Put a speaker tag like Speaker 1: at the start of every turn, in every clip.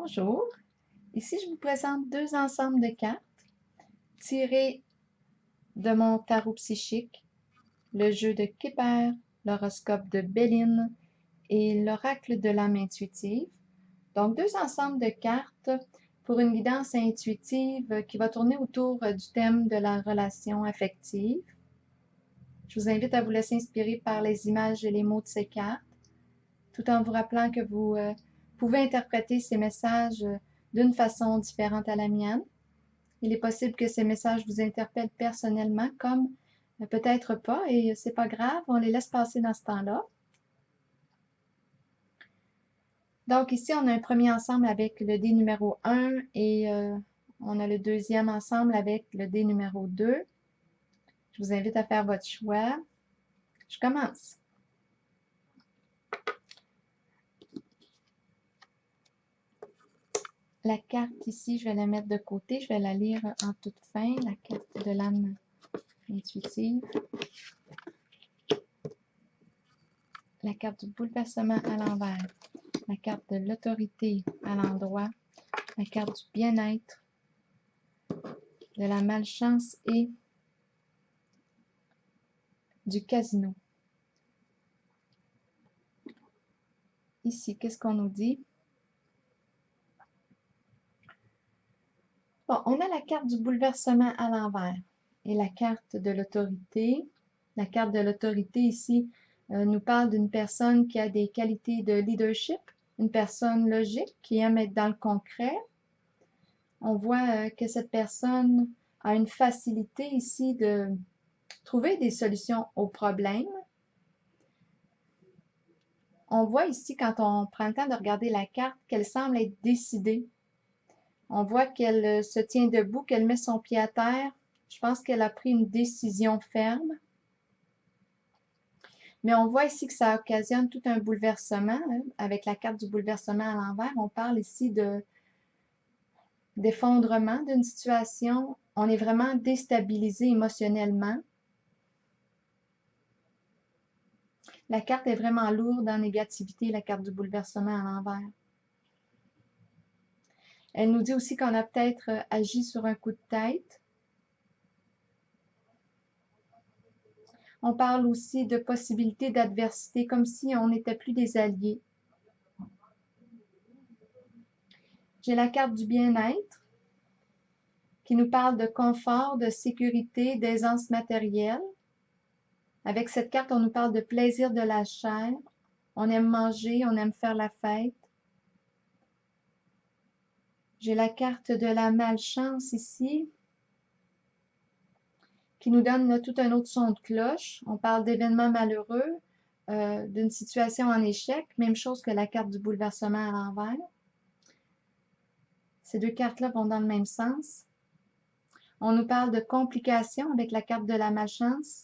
Speaker 1: Bonjour, ici je vous présente deux ensembles de cartes tirées de mon tarot psychique, le jeu de Kipper, l'horoscope de Béline et l'oracle de l'âme intuitive. Donc deux ensembles de cartes pour une guidance intuitive qui va tourner autour du thème de la relation affective. Je vous invite à vous laisser inspirer par les images et les mots de ces cartes, tout en vous rappelant que vous pouvez interpréter ces messages d'une façon différente à la mienne. Il est possible que ces messages vous interpellent personnellement, comme peut-être pas, et c'est pas grave, on les laisse passer dans ce temps-là. Donc ici, on a un premier ensemble avec le dé numéro 1 et on a le deuxième ensemble avec le dé numéro 2. Je vous invite à faire votre choix. Je commence. La carte ici, je vais la mettre de côté. Je vais la lire en toute fin, la carte de l'âme intuitive. La carte du bouleversement à l'envers. La carte de l'autorité à l'endroit. La carte du bien-être, de la malchance et du casino. Ici, qu'est-ce qu'on nous dit? Bon, on a la carte du bouleversement à l'envers et la carte de l'autorité. La carte de l'autorité ici nous parle d'une personne qui a des qualités de leadership, une personne logique qui aime être dans le concret. On voit que cette personne a une facilité ici de trouver des solutions aux problèmes. On voit ici, quand on prend le temps de regarder la carte, qu'elle semble être décidée. On voit qu'elle se tient debout, qu'elle met son pied à terre. Je pense qu'elle a pris une décision ferme. Mais on voit ici que ça occasionne tout un bouleversement. Avec la carte du bouleversement à l'envers, on parle ici d'effondrement d'une situation. On est vraiment déstabilisé émotionnellement. La carte est vraiment lourde en négativité, la carte du bouleversement à l'envers. Elle nous dit aussi qu'on a peut-être agi sur un coup de tête. On parle aussi de possibilités d'adversité, comme si on n'était plus des alliés. J'ai la carte du bien-être, qui nous parle de confort, de sécurité, d'aisance matérielle. Avec cette carte, on nous parle de plaisir de la chair. On aime manger, on aime faire la fête. J'ai la carte de la malchance ici, qui nous donne tout un autre son de cloche. On parle d'événements malheureux, d'une situation en échec, même chose que la carte du bouleversement à l'envers. Ces deux cartes-là vont dans le même sens. On nous parle de complications avec la carte de la malchance.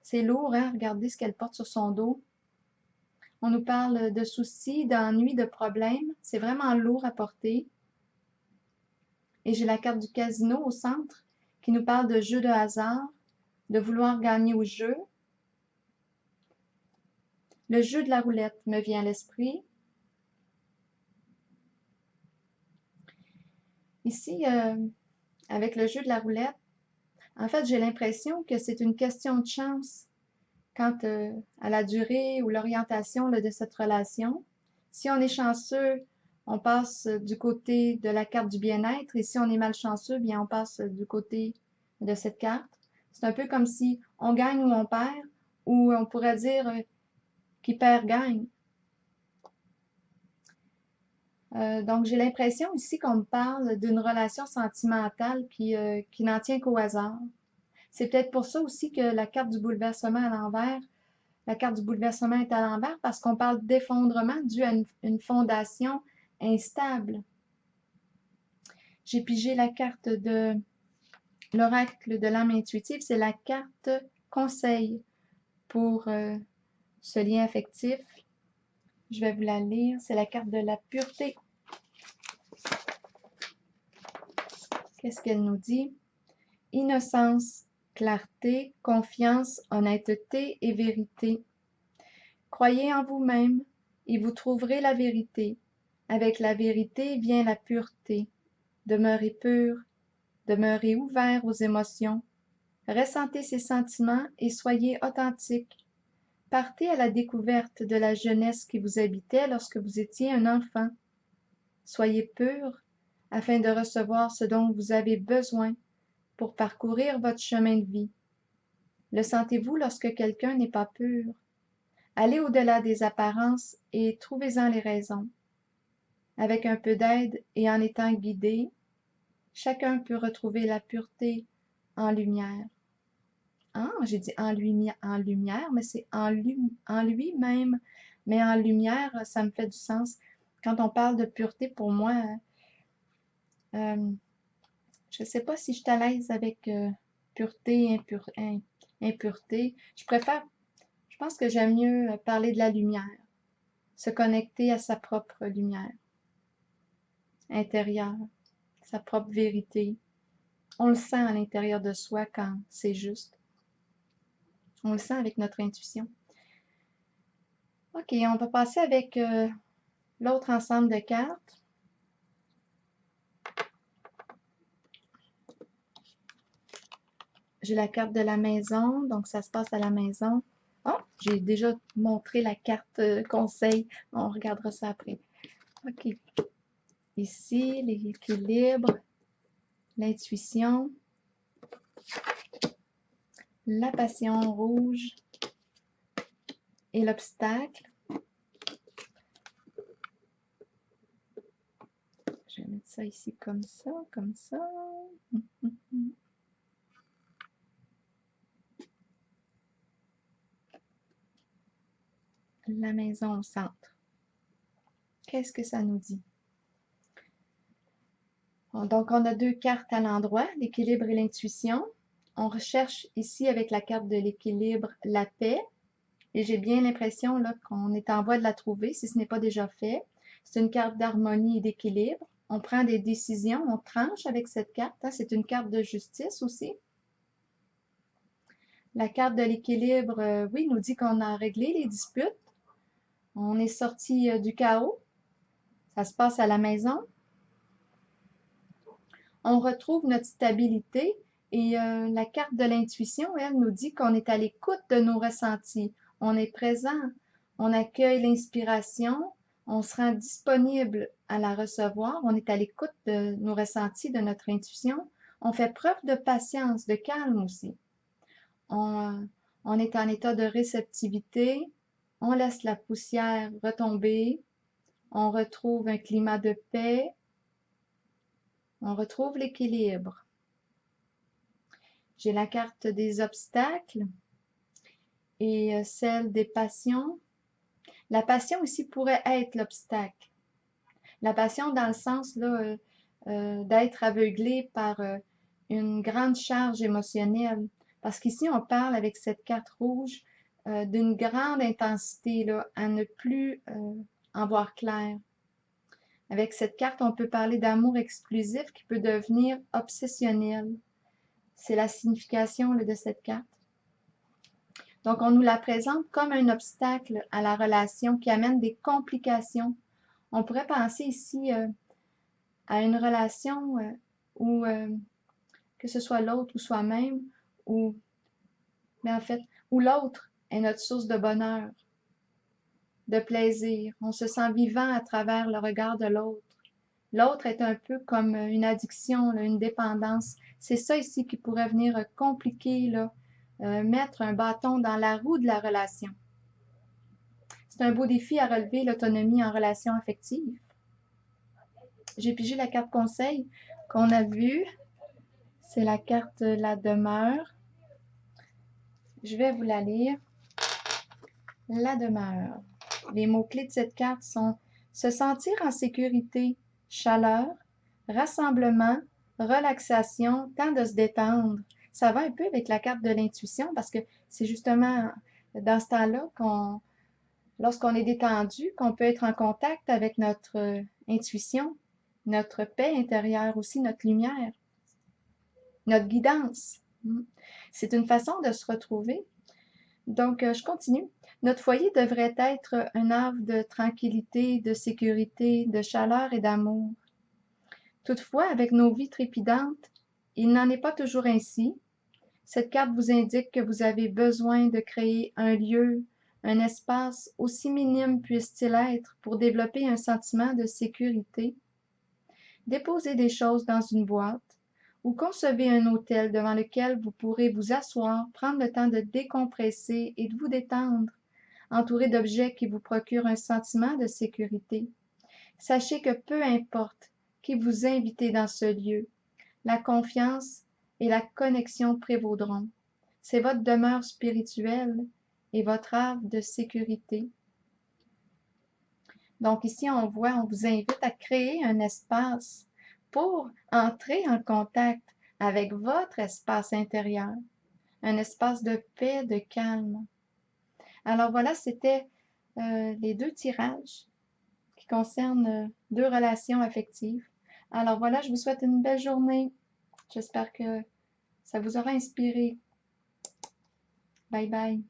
Speaker 1: C'est lourd, hein? Regardez ce qu'elle porte sur son dos. On nous parle de soucis, d'ennuis, de problèmes. C'est vraiment lourd à porter. Et j'ai la carte du casino au centre qui nous parle de jeu de hasard, de vouloir gagner au jeu. Le jeu de la roulette me vient à l'esprit. Ici, avec le jeu de la roulette, en fait, j'ai l'impression que c'est une question de chance quant à la durée ou l'orientation de cette relation. Si on est chanceux, on passe du côté de la carte du bien-être, et si on est malchanceux, bien on passe du côté de cette carte. C'est un peu comme si on gagne ou on pourrait dire qui perd gagne. Donc j'ai l'impression ici qu'on me parle d'une relation sentimentale qui n'en tient qu'au hasard. C'est peut-être pour ça aussi que la carte du bouleversement à l'envers, la carte du bouleversement est à l'envers parce qu'on parle d'effondrement dû à une fondation instable. J'ai pigé la carte de l'oracle de l'âme intuitive, c'est la carte conseil pour ce lien affectif. Je vais vous la lire, c'est la carte de la pureté. Qu'est-ce qu'elle nous dit? Innocence, clarté, confiance, honnêteté et vérité. Croyez en vous-même et vous trouverez la vérité. Avec la vérité vient la pureté. Demeurez pur, demeurez ouvert aux émotions. Ressentez ces sentiments et soyez authentique. Partez à la découverte de la jeunesse qui vous habitait lorsque vous étiez un enfant. Soyez pur afin de recevoir ce dont vous avez besoin pour parcourir votre chemin de vie. Le sentez-vous lorsque quelqu'un n'est pas pur? Allez au-delà des apparences et trouvez-en les raisons. Avec un peu d'aide et en étant guidé, chacun peut retrouver la pureté en lumière. Ah, j'ai dit en lumière, mais c'est en lui-même. Mais en lumière, ça me fait du sens. Quand on parle de pureté, pour moi, je ne sais pas si je suis à l'aise avec pureté, impureté. Je pense que j'aime mieux parler de la lumière, se connecter à sa propre lumière intérieure, sa propre vérité. On le sent à l'intérieur de soi quand c'est juste. On le sent avec notre intuition. OK, on va passer avec l'autre ensemble de cartes. J'ai la carte de la maison, donc ça se passe à la maison. Oh, j'ai déjà montré la carte conseil. On regardera ça après. OK. Ici, l'équilibre, l'intuition, la passion rouge et l'obstacle. Je vais mettre ça ici comme ça, comme ça. La maison au centre. Qu'est-ce que ça nous dit? Donc, on a deux cartes à l'endroit, l'équilibre et l'intuition. On recherche ici avec la carte de l'équilibre la paix. Et j'ai bien l'impression là qu'on est en voie de la trouver, si ce n'est pas déjà fait. C'est une carte d'harmonie et d'équilibre. On prend des décisions, on tranche avec cette carte. C'est une carte de justice aussi. La carte de l'équilibre, oui, nous dit qu'on a réglé les disputes. On est sorti du chaos. Ça se passe à la maison. On retrouve notre stabilité et la carte de l'intuition, elle, nous dit qu'on est à l'écoute de nos ressentis. On est présent, on accueille l'inspiration, on se rend disponible à la recevoir, on est à l'écoute de nos ressentis, de notre intuition. On fait preuve de patience, de calme aussi. On est en état de réceptivité, on laisse la poussière retomber, on retrouve un climat de paix, on retrouve l'équilibre. J'ai la carte des obstacles et celle des passions. La passion ici pourrait être l'obstacle. La passion dans le sens là, d'être aveuglé par une grande charge émotionnelle. Parce qu'ici, on parle avec cette carte rouge d'une grande intensité, là, à ne plus en voir clair. Avec cette carte, on peut parler d'amour exclusif qui peut devenir obsessionnel. C'est la signification là, de cette carte. Donc, on nous la présente comme un obstacle à la relation qui amène des complications. On pourrait penser ici à une relation où, que ce soit l'autre ou soi-même, mais en fait, où l'autre est notre source de bonheur, de plaisir. On se sent vivant à travers le regard de l'autre. L'autre est un peu comme une addiction, là, une dépendance. C'est ça ici qui pourrait venir compliquer, là, mettre un bâton dans la roue de la relation. C'est un beau défi à relever, l'autonomie en relation affective. J'ai pigé la carte conseil qu'on a vue. C'est la carte la demeure. Je vais vous la lire. La demeure. Les mots-clés de cette carte sont se sentir en sécurité, chaleur, rassemblement, relaxation, temps de se détendre. Ça va un peu avec la carte de l'intuition parce que c'est justement dans ce temps-là lorsqu'on est détendu, qu'on peut être en contact avec notre intuition, notre paix intérieure aussi, notre lumière, notre guidance. C'est une façon de se retrouver. Donc, je continue. Notre foyer devrait être un havre de tranquillité, de sécurité, de chaleur et d'amour. Toutefois, avec nos vies trépidantes, il n'en est pas toujours ainsi. Cette carte vous indique que vous avez besoin de créer un lieu, un espace, aussi minime puisse-t-il être, pour développer un sentiment de sécurité. Déposez des choses dans une boîte ou concevez un hôtel devant lequel vous pourrez vous asseoir, prendre le temps de décompresser et de vous détendre, entouré d'objets qui vous procurent un sentiment de sécurité. Sachez que peu importe qui vous invitez dans ce lieu, la confiance et la connexion prévaudront. C'est votre demeure spirituelle et votre havre de sécurité. Donc ici, on voit, on vous invite à créer un espace pour entrer en contact avec votre espace intérieur, un espace de paix, de calme. Alors voilà, c'était les deux tirages qui concernent deux relations affectives. Alors voilà, je vous souhaite une belle journée. J'espère que ça vous aura inspiré. Bye bye.